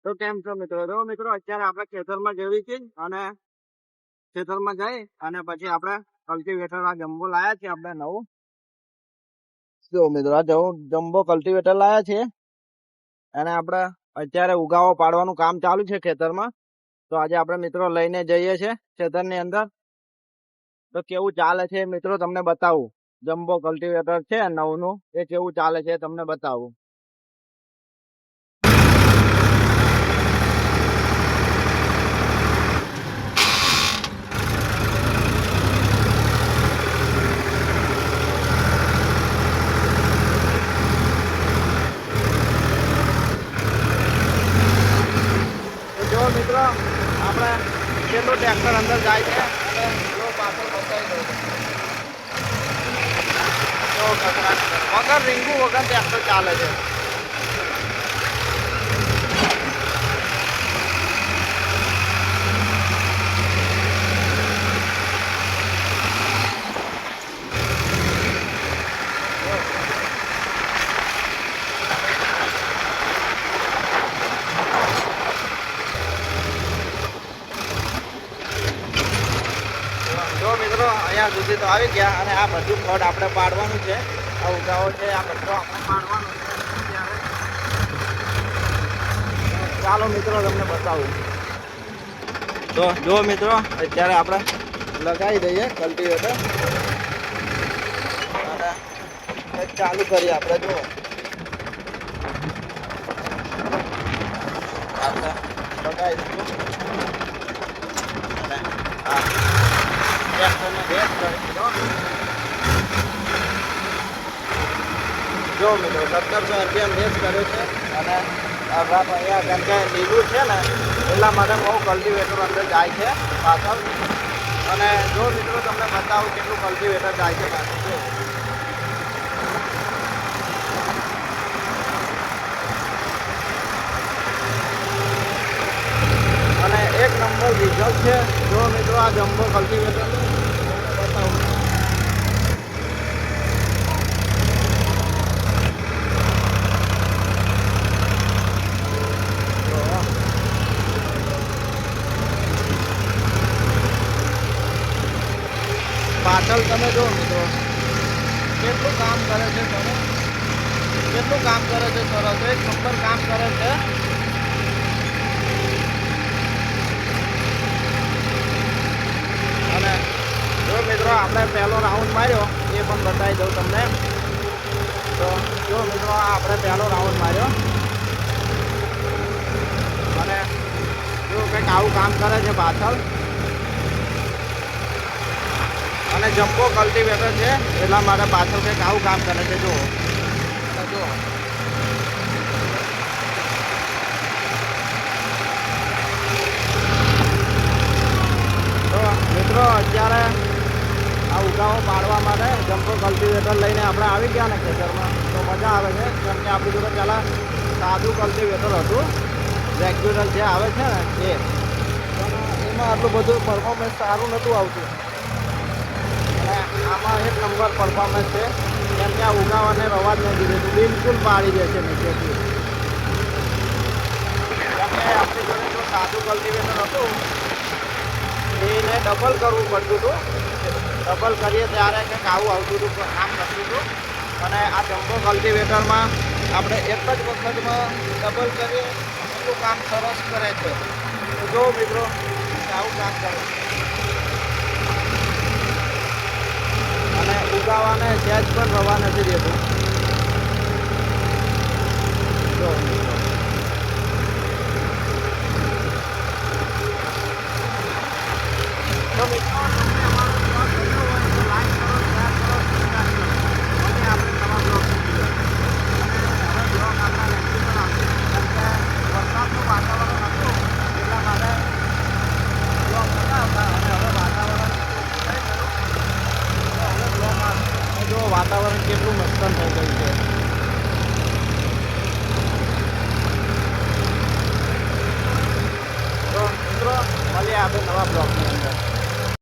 તો કેમ છો મિત્રો? જો મિત્રો અત્યારે આપણે ખેતરમાં જઈએ છીએ અને ખેતરમાં જઈ અને પછી આપણે કલ્ટિવેટર આ જમ્બો લાયા છે આપણે નવું. જો મિત્રો આ જમ્બો કલ્ટિવેટર લાયા છે અને આપણે અત્યારે ઉગાવો પાડવાનું કામ ચાલુ છે ખેતરમાં. તો આજે આપણે મિત્રો લઈને જઈએ છીએ ખેતરની અંદર. તો કેવું ચાલે છે મિત્રો તમને બતાવું. જમ્બો કલ્ટિવેટર છે નવનું, એ કેવું ચાલે છે તમને બતાવું. મિત્રો આપણે કેટલું ટ્રેક્ટર અંદર જાય છે અને જો પાછળ બતાવી દઉં તો વગર રીંગું વગર ટ્રેક્ટર ચાલે છે. જો મિત્રો અહીંયા સુધી તો આવી ગયા અને આ બધું ફળ આપણે પાડવાનું છે. આ ઉગાવો છે આ બધો આપણે પાડવાનો છે. ચાલો મિત્રો તમને બતાવું. તો જો મિત્રો અત્યારે આપણે લગાવી દઈએ કલ્ટિવેટર અને ચાલુ કરીએ. આપણે જો આપણે લગાવી દઈશું અને આ જો મિત્રો 1700 RPM રેસ કર્યો છે અને અહીંયા કેમ કે લીલું છે ને એટલા માટે બહુ કલ્ટિવેટર અંદર જાય છે પાછળ. અને જો મિત્રો તમને બતાવું કેટલું કલ્ટિવેટર જાય છે પાછળ. અને એક નંબર રિઝલ્ટ છે. જો મિત્રો આ જમ્બો કલ્ટિવેટર બતાવું. પાછળ તમે જો મિત્રો કેટલું કામ કરે છે સરસ, કેટલું કામ કરે છે સરસ, એક નંબર કામ કરે છે. અને જો મિત્રો આપણે પહેલો રાઉન્ડ માર્યો એ પણ બતાવી દઉં તમને. તો જો મિત્રો આપણે પહેલો રાઉન્ડ માર્યો અને જો કંઈક આવું કામ કરે છે પાછળ. અને જમ્બો કલ્ટિવેટર છે એટલા માટે પાછળ કંઈક આવું કામ કરે છે. જો તો મિત્રો અત્યારે આ ઉગાવો પાડવા માટે જમ્બો કલ્ટિવેટર લઈને આપણે આવી ગયા ને ખેતરમાં. તો મજા આવે છે કેમ કે આપણી જોડે પહેલાં સાદું કલ્ટિવેટર હતું, રેગ્યુલર જે આવે છે ને એ, પણ એમાં આટલું બધું પરફોર્મન્સ સારું નહોતું આવતું. અને આમાં એક નંબર પરફોર્મન્સ છે કેમ કે આ ઉગાવાને રવા જ નથી દેતું, બિલકુલ પાડી દે છે નીચેથી. કેમ કે આપણી જોડે જો સાદું કલ્ટિવેટર હતું એને ડબલ કરવું પડતું હતું. ડબલ કરીએ ત્યારે કંઈક આવું આવતું હતું, કામ કરતું હતું. અને આ જમ્બો કલ્ટિવેટરમાં આપણે એક જ વખતમાં ડબલ કરીએ એટલું કામ સરસ કરે છે. તો જો મિત્રો આવું કામ કરે અને ઉગાવાને સહેજ પણ રવા નથી દેતું. જો મિત્રો તો મિત્રો તમને અમારો બ્લોગ ગમ્યો હોય તો લાઈક કરો, શેર કરો, સબસ્ક્રાઈબ કરો. અને આપણે નવા બ્લોગ જોઈએ. અને હવે બ્લોગ આપણા રેગ્યુલર આવશે કેમ કે વરસાદનું વાતાવરણ હતું એટલા માટે બ્લોગ નતા આવતા. અને હવે વાતાવરણ થઈ ગયું તો હવે બ્લોગ આવશે. જો વાતાવરણ કેટલું મસ્ત થઈ ગયું છે. તો મિત્રો મળીએ આપણે નવા બ્લોગની અંદર.